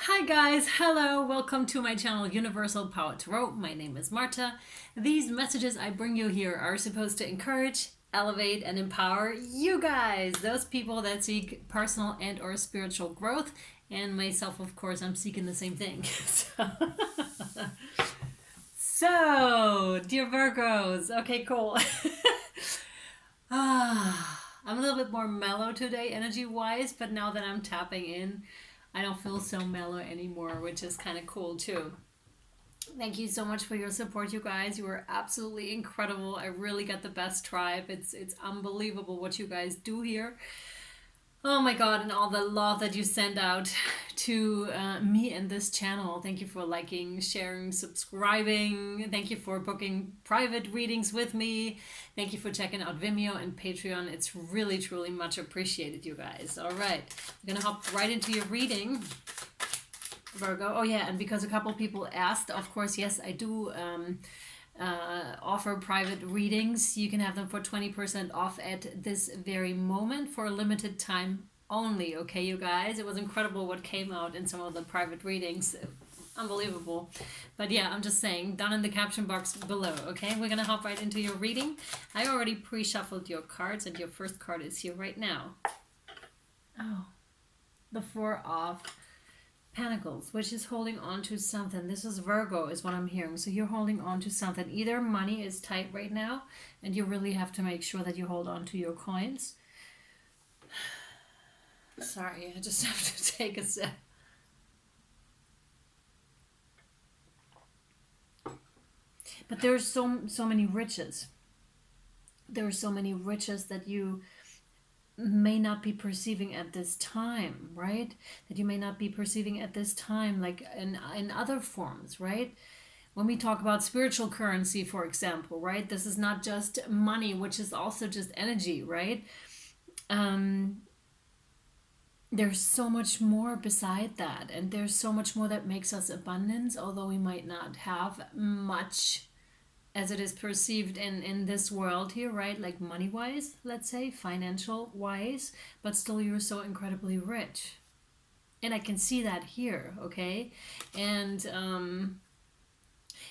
Hi guys, hello, welcome to my channel Universal Power Tarot. My name is Marthe. These messages I bring you here are supposed to encourage, elevate, and empower you guys, those people that seek personal and or spiritual growth, and myself, of course, I'm seeking the same thing. So, dear Virgos, okay, cool. I'm a little bit more mellow today energy-wise, but now that I'm tapping in, I don't feel so mellow anymore, which is kind of cool too. Thank you so much for your support, you guys. You are absolutely incredible. I really got the best tribe. It's unbelievable what you guys do here. Oh my god, and all the love that you send out to me and this channel. Thank you for liking, sharing, subscribing. Thank you for booking private readings with me. Thank you for checking out Vimeo and Patreon. It's really, truly much appreciated, you guys. All right, I'm gonna hop right into your reading, Virgo. Oh yeah, and because a couple people asked, of course, yes, I do offer private readings. You can have them for 20% off at this very moment for a limited time only. Okay, you guys, it was incredible what came out in some of the private readings. Unbelievable. But yeah, I'm just saying, down in the caption box below. Okay, we're gonna hop right into your reading. I already pre-shuffled your cards, and your first card is here right now. Oh, the Four of Pentacles, which is holding on to something. This is Virgo is what I'm hearing. So you're holding on to something. Either money is tight right now and you really have to make sure that you hold on to your coins. Sorry, I just have to take a sip. But there's so many riches. There are so many riches that you may not be perceiving at this time, right? That you may not be perceiving at this time, like in other forms, right? When we talk about spiritual currency, for example, right? This is not just money, which is also just energy, right? There's so much more beside that, and there's so much more that makes us abundance, although we might not have much as it is perceived in this world here, right? Like money wise, let's say, financial wise, but still you're so incredibly rich. And I can see that here, okay? And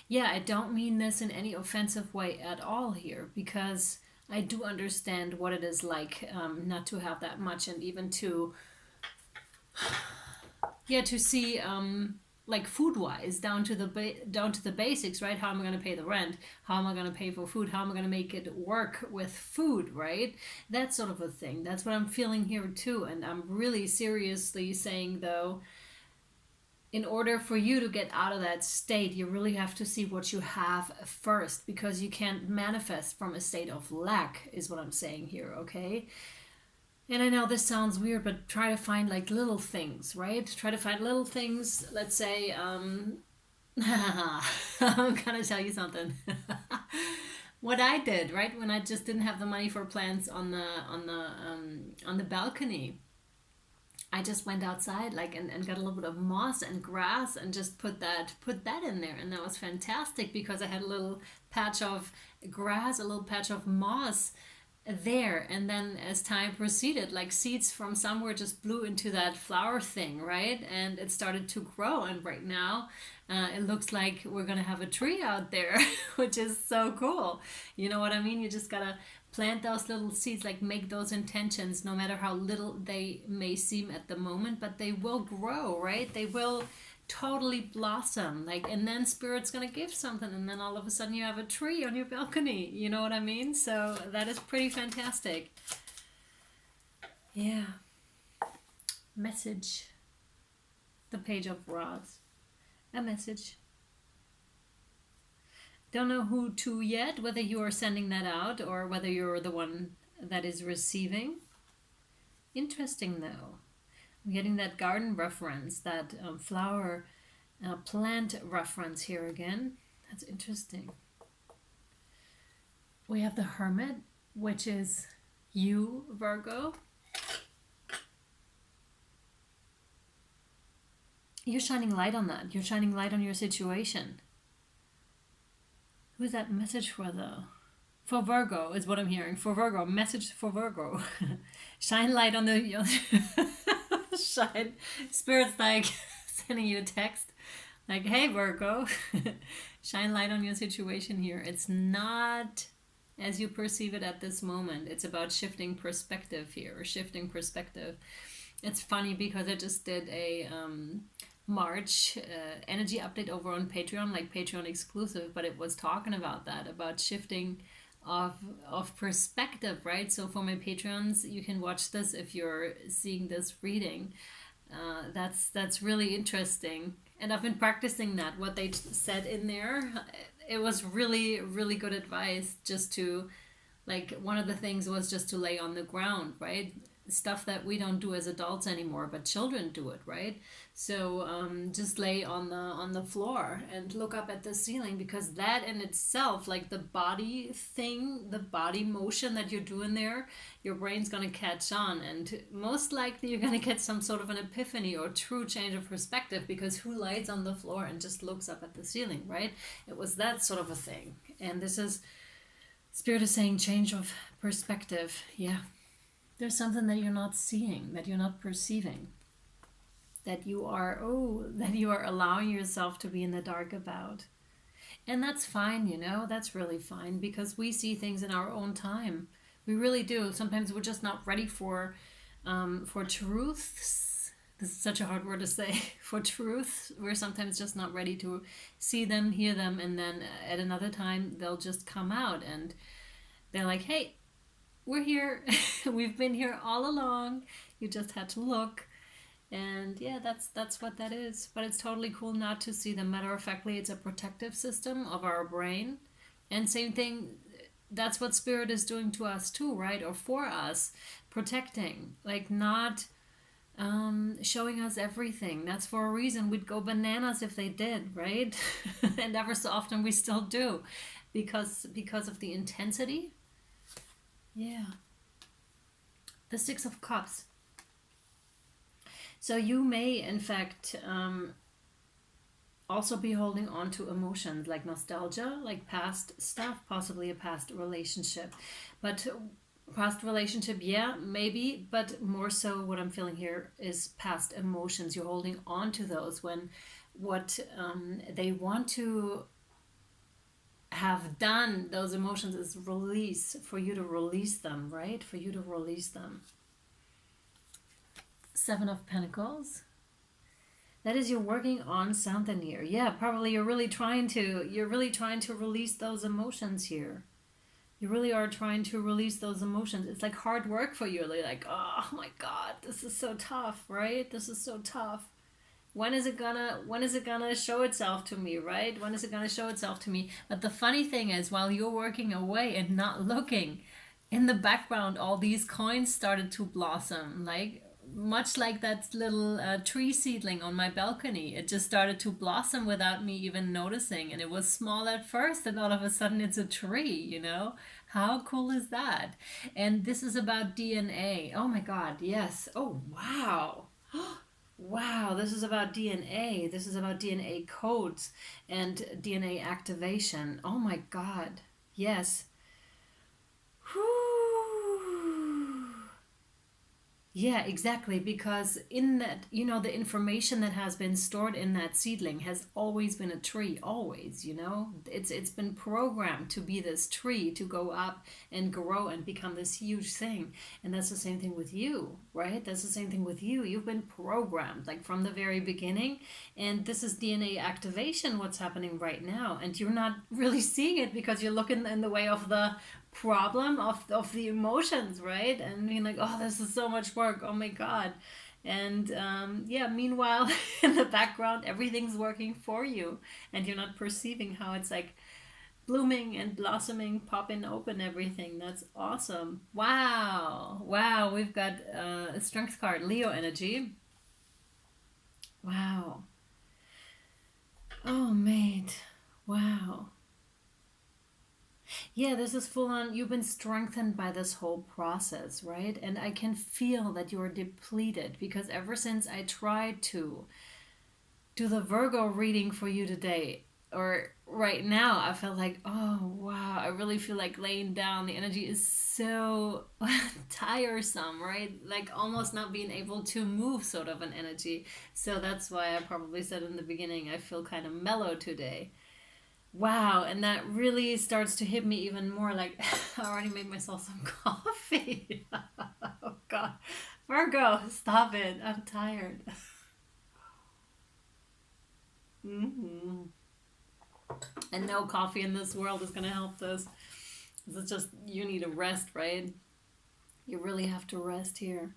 yeah, I don't mean this in any offensive way at all here, because I do understand what it is like not to have that much, and even to to see like food wise down to the basics, right? How am I going to pay the rent? How am I going to pay for food? How am I going to make it work with food, right? That sort of a thing. That's what I'm feeling here too. And I'm really seriously saying, though, in order for you to get out of that state, you really have to see what you have first, because you can't manifest from a state of lack, is what I'm saying here, okay? And I know this sounds weird, but try to find like little things, right? Try to find little things. Let's say, I'm gonna tell you something. What I did, right, when I just didn't have the money for plants on the balcony, I just went outside like and got a little bit of moss and grass and just put that in there, and that was fantastic because I had a little patch of grass, a little patch of moss there. And then as time proceeded, like seeds from somewhere just blew into that flower thing, right? And it started to grow, and right now it looks like we're gonna have a tree out there which is so cool. You know what I mean? You just gotta plant those little seeds, like make those intentions, no matter how little they may seem at the moment, but they will grow, right? They will totally blossom, like, and then spirit's gonna give something, and then all of a sudden you have a tree on your balcony. You know what I mean? So that is pretty fantastic. Yeah. Message. The Page of Rods. A message. Don't know who to yet, whether you are sending that out or whether you're the one that is receiving. Interesting though. I'm getting that garden reference, that flower plant reference here again. That's interesting. We have the Hermit, which is you, Virgo. You're shining light on that. You're shining light on your situation. Who's that message for though? For Virgo is what I'm hearing. For Virgo, message for Virgo. Shine light on the shine. Spirit's like, sending you a text like, hey Virgo, shine light on your situation here. It's not as you perceive it at this moment. It's about shifting perspective here, or shifting perspective. It's funny because I just did a March energy update over on Patreon, like Patreon exclusive, but it was talking about that, about shifting of perspective, right? So for my Patreons, you can watch this if you're seeing this reading. That's really interesting, and I've been practicing that, what they said in there. It was really, really good advice. Just to, like, one of the things was just to lay on the ground, right? Stuff that we don't do as adults anymore, but children do it, right? So just lay on the floor and look up at the ceiling, because that in itself, like the body thing, the body motion that you're doing there, your brain's going to catch on, and most likely you're going to get some sort of an epiphany or true change of perspective, because who lies on the floor and just looks up at the ceiling, right? It was that sort of a thing. And this is, Spirit is saying, change of perspective. Yeah. There's something that you're not seeing, that you're not perceiving, that you are allowing yourself to be in the dark about. And that's fine, that's really fine, because we see things in our own time. We really do. Sometimes we're just not ready for truths. This is such a hard word to say. For truth, we're sometimes just not ready to see them, hear them, and then at another time they'll just come out and they're like, hey, we're here. We've been here all along. You just had to look. And yeah, that's what that is. But it's totally cool not to see them. Matter of factly, it's a protective system of our brain. And same thing, that's what Spirit is doing to us too, right? Or for us, protecting. Like, not showing us everything. That's for a reason. We'd go bananas if they did, right? And ever so often we still do. Because of the intensity. Yeah. The Six of Cups. So you may, in fact, also be holding on to emotions like nostalgia, like past stuff, possibly a past relationship. But past relationship, yeah, maybe, but more so what I'm feeling here is past emotions. You're holding on to those when what they want to have done, those emotions, is release, for you to release them, right? For you to release them. Seven of Pentacles. That is, you're working on something here. Yeah, probably you're really trying to release those emotions here. You really are trying to release those emotions. It's like hard work for you. You're like, oh my God, this is so tough, right? This is so tough. When is it gonna show itself to me, right? When is it gonna show itself to me? But the funny thing is, while you're working away and not looking, in the background, all these coins started to blossom, like much like that little tree seedling on my balcony. It just started to blossom without me even noticing, and it was small at first, and all of a sudden it's a tree. How cool is that? And this is about DNA. Oh my God, yes. Oh wow. Wow, this is about DNA. This is about DNA codes and DNA activation. Oh my God. Yes. Whew. Yeah, exactly. Because in that, the information that has been stored in that seedling has always been a tree, always, It's been programmed to be this tree, to go up and grow and become this huge thing. And that's the same thing with you, right? That's the same thing with you. You've been programmed, like, from the very beginning. And this is DNA activation, what's happening right now. And you're not really seeing it because you're looking in the way of the problem of the emotions, right? And being like, oh, this is so much work, oh my God. And meanwhile, in the background, everything's working for you, and you're not perceiving how it's like blooming and blossoming, popping open, everything. That's awesome. Wow, we've got a strength card, Leo energy. Wow. Oh mate, wow. Yeah, this is full on. You've been strengthened by this whole process, right? And I can feel that you're depleted, because ever since I tried to do the Virgo reading for you today, or right now I felt like, oh wow, I really feel like laying down. The energy is so tiresome, right? Like almost not being able to move, sort of an energy. So that's why I probably said in the beginning I feel kind of mellow today. Wow, and that really starts to hit me even more. Like I already made myself some coffee. Oh god. Virgo, stop it. I'm tired. Hmm. And no coffee in this world is going to help this. It's just, you need a rest, right? You really have to rest here.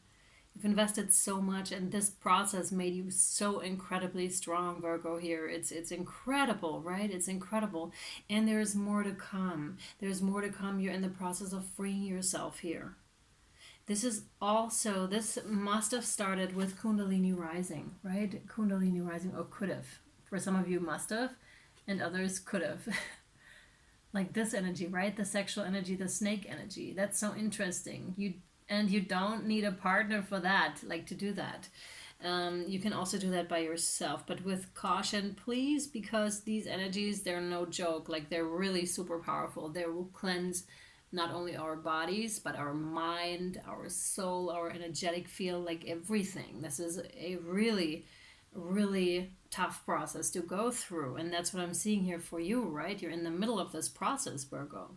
You've invested so much, and this process made you so incredibly strong, Virgo. Here, it's incredible, right? It's incredible, and there's more to come. There's more to come. You're in the process of freeing yourself here. This must have started with Kundalini rising, right? Kundalini rising, or could have. For some of you, must have, and others could have. Like this energy, right? The sexual energy, the snake energy. That's so interesting. You don't need a partner for that, like to do that. You can also do that by yourself, but with caution, please, because these energies, they're no joke. Like they're really super powerful. They will cleanse not only our bodies, but our mind, our soul, our energetic field, like everything. This is a really, really tough process to go through. And that's what I'm seeing here for you, right? You're in the middle of this process, Virgo.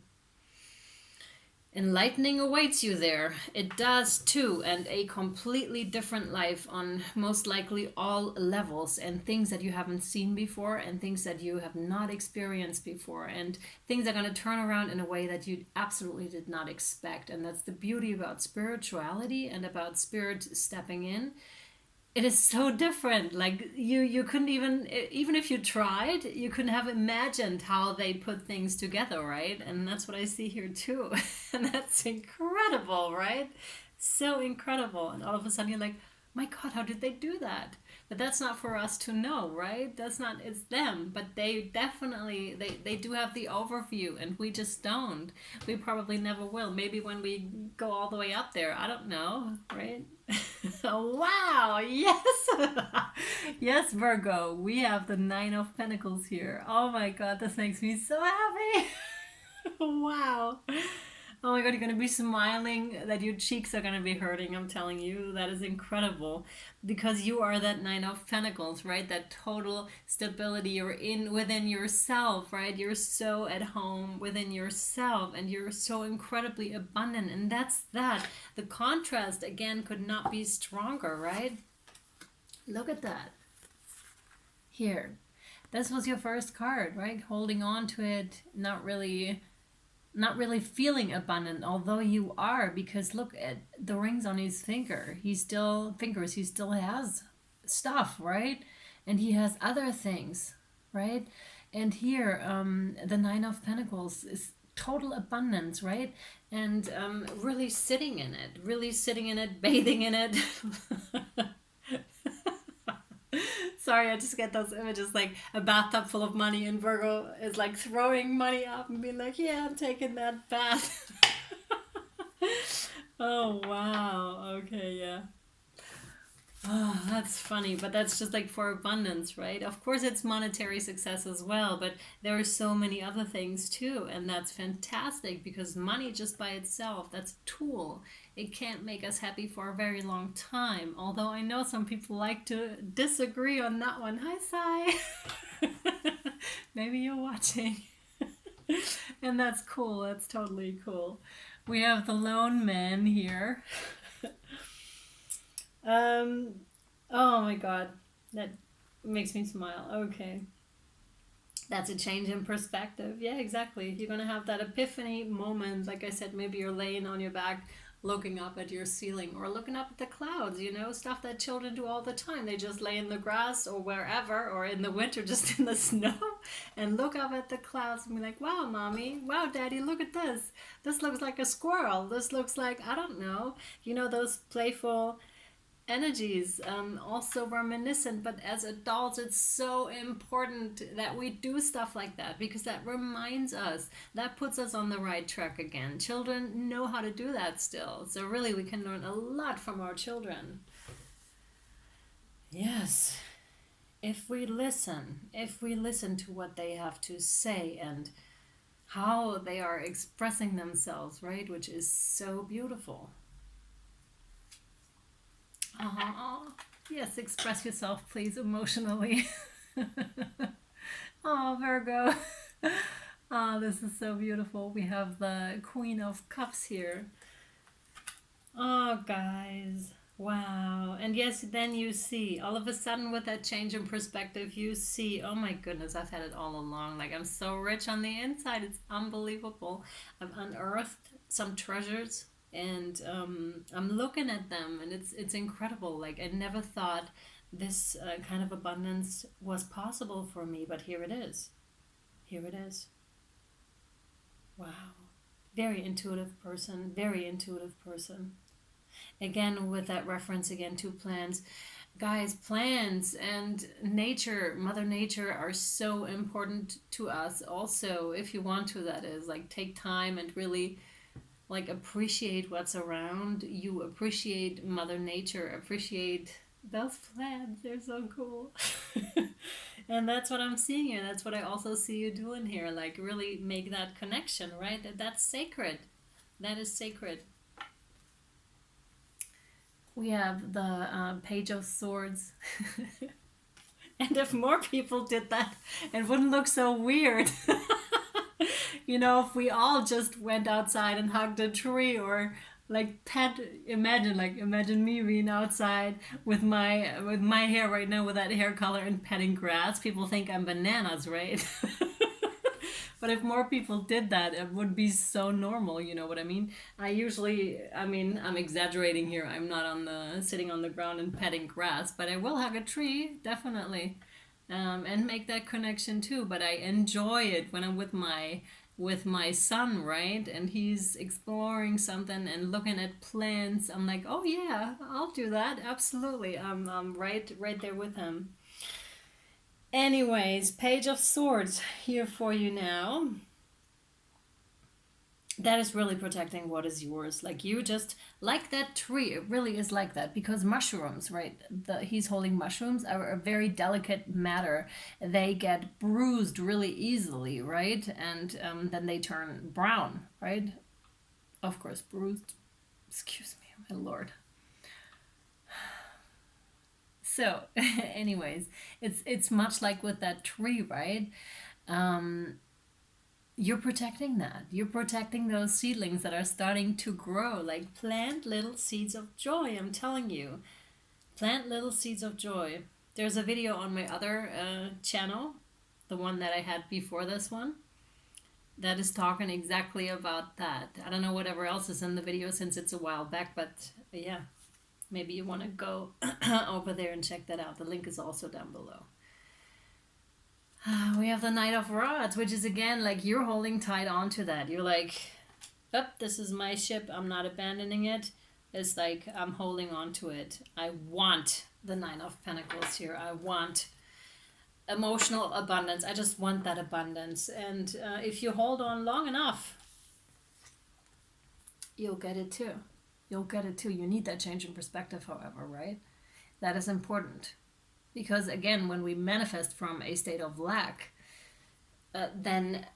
Enlightening awaits you there. It does too, and a completely different life on most likely all levels, and things that you haven't seen before, and things that you have not experienced before, and things are going to turn around in a way that you absolutely did not expect. And that's the beauty about spirituality and about spirit stepping in. It is so different. Like you couldn't even if you tried, you couldn't have imagined how they put things together, right? And that's what I see here too. And that's incredible, right? So incredible. And all of a sudden you're like, my god, how did they do that? But that's not for us to know, right? That's not, it's them. But they definitely, they do have the overview, and we just don't. We probably never will. Maybe when we go all the way up there, I don't know, right? Oh, wow, yes. Yes, Virgo, we have the Nine of Pentacles here. Oh my god, this makes me so happy. Wow. Oh my god, you're going to be smiling that your cheeks are going to be hurting. I'm telling you, that is incredible, because you are that Nine of Pentacles, right? That total stability. You're in within yourself, right? You're so at home within yourself, and you're so incredibly abundant. And that's that. The contrast, again, could not be stronger, right? Look at that. Here. This was your first card, right? Holding on to it, not really feeling abundant, although you are, because look at the rings on his he still has stuff, right? And he has other things, right? And here, the Nine of Pentacles is total abundance, right? And really sitting in it, bathing in it. Sorry, I just get those images, like a bathtub full of money, and Virgo is like throwing money up and being like, yeah, I'm taking that bath. Oh, wow. Okay, yeah. Oh, that's funny, but that's just like for abundance, right? Of course, it's monetary success as well, but there are so many other things too, and that's fantastic, because money just by itself, that's a tool. It can't make us happy for a very long time, although I know some people like to disagree on that one. Hi, Sai. Maybe you're watching. And that's cool. That's totally cool. We have the lone man here. Oh my god, that makes me smile. Okay. That's a change in perspective. Yeah, exactly. You're gonna have that epiphany moment. Like I said, maybe you're laying on your back looking up at your ceiling, or looking up at the clouds, stuff that children do all the time. They just lay in the grass or wherever, or in the winter just in the snow, and look up at the clouds and be like, wow, mommy, wow, daddy, look at this. This looks like a squirrel. This looks like, I don't know, those playful energies, also reminiscent. But as adults, it's so important that we do stuff like that, because that reminds us, that puts us on the right track again. Children know how to do that still, so really we can learn a lot from our children. Yes. if we listen to what they have to say and how they are expressing themselves, right? Which is so beautiful. Yes, express yourself, please, emotionally. Oh, Virgo. Oh, this is so beautiful. We have the Queen of Cups here. Oh, guys. Wow. And yes, then you see, all of a sudden with that change in perspective, you see, oh my goodness, I've had it all along. Like, I'm so rich on the inside. It's unbelievable. I've unearthed some treasures, and I'm looking at them, and it's incredible. Like, I never thought this kind of abundance was possible for me, but here it is. Here it is. Wow. Very intuitive person. Very intuitive person. Again, with that reference again to plants. Guys, plants and nature, Mother Nature, are so important to us also, if you want to, that is. Like, take time and really, like, appreciate what's around you. Appreciate Mother Nature. Appreciate those plants. They're so cool. And that's what I'm seeing here. That's what I also see you doing here. Like, really make that connection, right? That's sacred. That is sacred. We have the Page of Swords. And if more people did that, it wouldn't look so weird. You know, if we all just went outside and hugged a tree, or like imagine me being outside with my hair right now, with that hair color, and petting grass. People think I'm bananas, right? But if more people did that, it would be so normal, you know what I mean? I'm exaggerating here. I'm not sitting on the ground and petting grass, but I will hug a tree, definitely. And make that connection too. But I enjoy it when I'm with my son, right? And he's exploring something and looking at plants. I'm like, oh yeah, I'll do that. Absolutely. I'm right there with him. Anyways, Page of Swords here for you now. That is really protecting what is yours. Like, you just, like that tree, it really is like that, because mushrooms, right? He's holding mushrooms, are a very delicate matter. They get bruised really easily, right? And then they turn brown, right? Of course, bruised. Excuse me, my lord. So, anyways, it's much like with that tree, right? You're protecting that. You're protecting those seedlings that are starting to grow. Like, plant little seeds of joy. I'm telling you, plant little seeds of joy. There's a video on my other channel, the one that I had before this one, that is talking exactly about that. I don't know whatever else is in the video since it's a while back, but yeah. Maybe you want to go over there and check that out. The link is also down below. We have the Knight of Rods, which is again like you're holding tight onto that. You're like, oh, this is my ship. I'm not abandoning it. It's like I'm holding on to it. I want the Nine of Pentacles here. I want emotional abundance. I just want that abundance. And if you hold on long enough, you'll get it too. You'll get it too. You need that change in perspective, however, right? That is important. Because again, when we manifest from a state of lack, then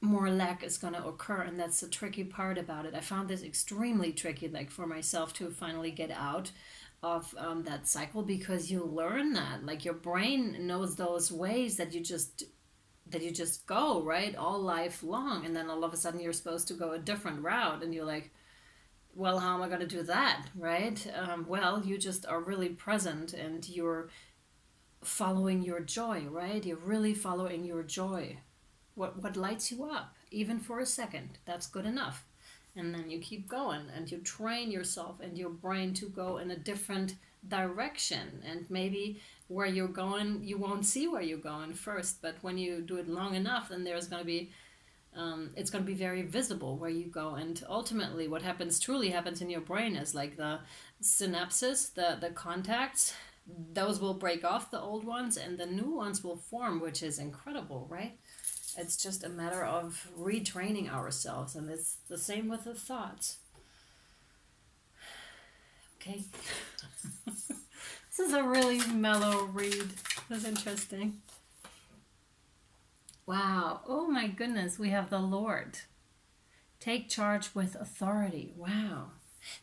more lack is going to occur. And that's the tricky part about it. I found this extremely tricky, like for myself, to finally get out of that cycle, because you learn that. Like, your brain knows those ways that you just go, right? All life long. And then all of a sudden you're supposed to go a different route. And you're like, well, how am I going to do that, right? Well, you just are really present, and you're following your joy, right? You're really following your joy. What lights you up, even for a second, that's good enough. And then you keep going, and you train yourself and your brain to go in a different direction. And maybe where you're going, you won't see where you're going first, but when you do it long enough, then there's going to be it's going to be very visible where you go. And ultimately what truly happens in your brain is like the synapses, the contacts, those will break off, the old ones, and the new ones will form, which is incredible, right? It's just a matter of retraining ourselves, and it's the same with the thoughts. Okay. This is a really mellow read. That's interesting. Wow. Oh my goodness. We have the Lord. Take charge with authority. Wow.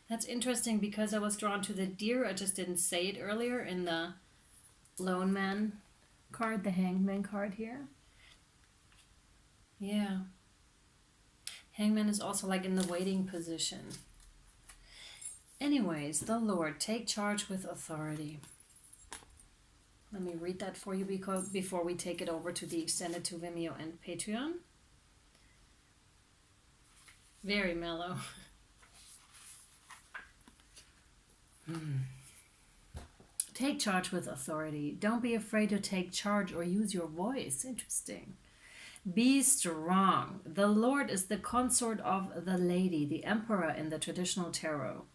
That's interesting because I was drawn to the deer. I just didn't say it earlier in the Lone Man card, the Hangman card here. Yeah. Hangman is also like in the waiting position. Anyways, the Lord, take charge with authority. Let me read that for you before we take it over to the extended to Vimeo and Patreon. Very mellow. Take charge with authority. Don't be afraid to take charge or use your voice. Interesting. Be strong. The Lord is the consort of the lady, the emperor in the traditional tarot.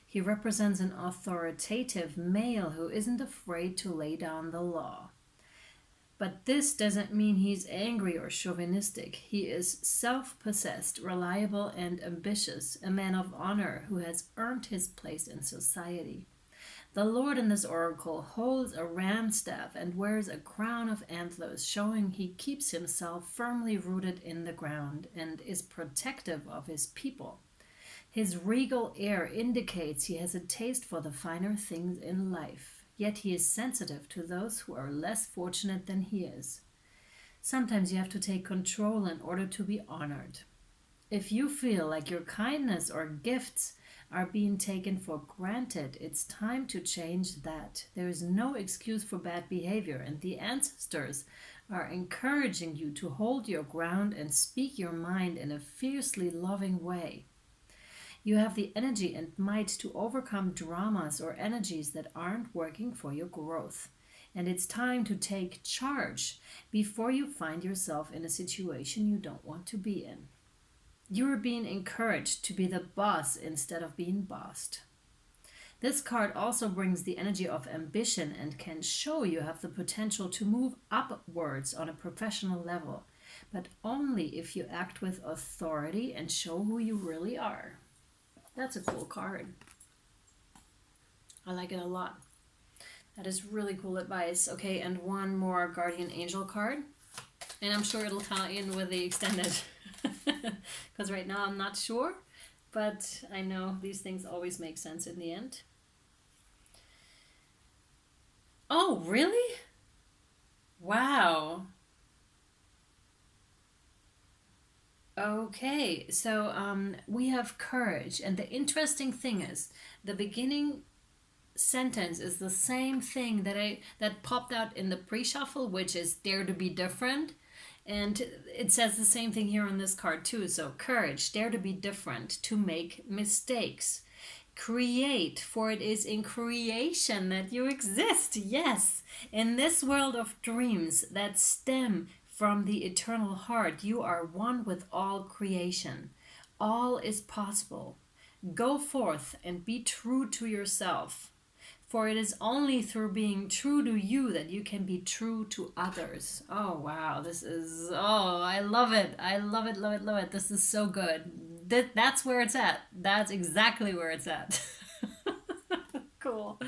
He represents an authoritative male who isn't afraid to lay down the law. But this doesn't mean he's angry or chauvinistic. He is self-possessed, reliable, and ambitious, a man of honor who has earned his place in society. The Lord in this oracle holds a ram staff and wears a crown of antlers, showing he keeps himself firmly rooted in the ground and is protective of his people. His regal air indicates he has a taste for the finer things in life, yet he is sensitive to those who are less fortunate than he is. Sometimes you have to take control in order to be honored. If you feel like your kindness or gifts are being taken for granted, it's time to change that. There is no excuse for bad behavior, and the ancestors are encouraging you to hold your ground and speak your mind in a fiercely loving way. You have the energy and might to overcome dramas or energies that aren't working for your growth. And it's time to take charge before you find yourself in a situation you don't want to be in. You are being encouraged to be the boss instead of being bossed. This card also brings the energy of ambition and can show you have the potential to move upwards on a professional level, but only if you act with authority and show who you really are. That's a cool card. I like it a lot. That is really cool advice. Okay, and one more guardian angel card. And I'm sure it'll tie in with the extended. Because right now I'm not sure. But I know these things always make sense in the end. Oh, really? Wow. Okay, so we have courage, and the interesting thing is the beginning sentence is the same thing that popped out in the pre-shuffle, which is dare to be different, and it says the same thing here on this card too. So courage, dare to be different, to make mistakes, create, for it is in creation that you exist. Yes, in this world of dreams that stem from the eternal heart, you are one with all creation. All is possible. Go forth and be true to yourself. For it is only through being true to you that you can be true to others. Oh, wow. This is, oh, I love it. I love it, love it, love it. This is so good. That's where it's at. That's exactly where it's at. Cool.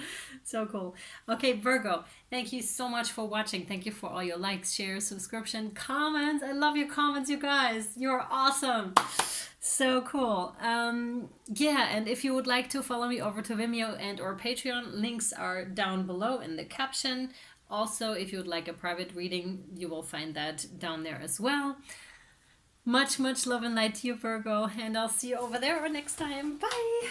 So cool. Okay, Virgo, thank you so much for watching. Thank you for all your likes, shares, subscription, comments. I love your comments, you guys. You're awesome. So cool. Yeah, and if you would like to follow me over to Vimeo and or Patreon, links are down below in the caption. Also, if you would like a private reading, you will find that down there as well. Much, much love and light to you, Virgo, and I'll see you over there next time. Bye.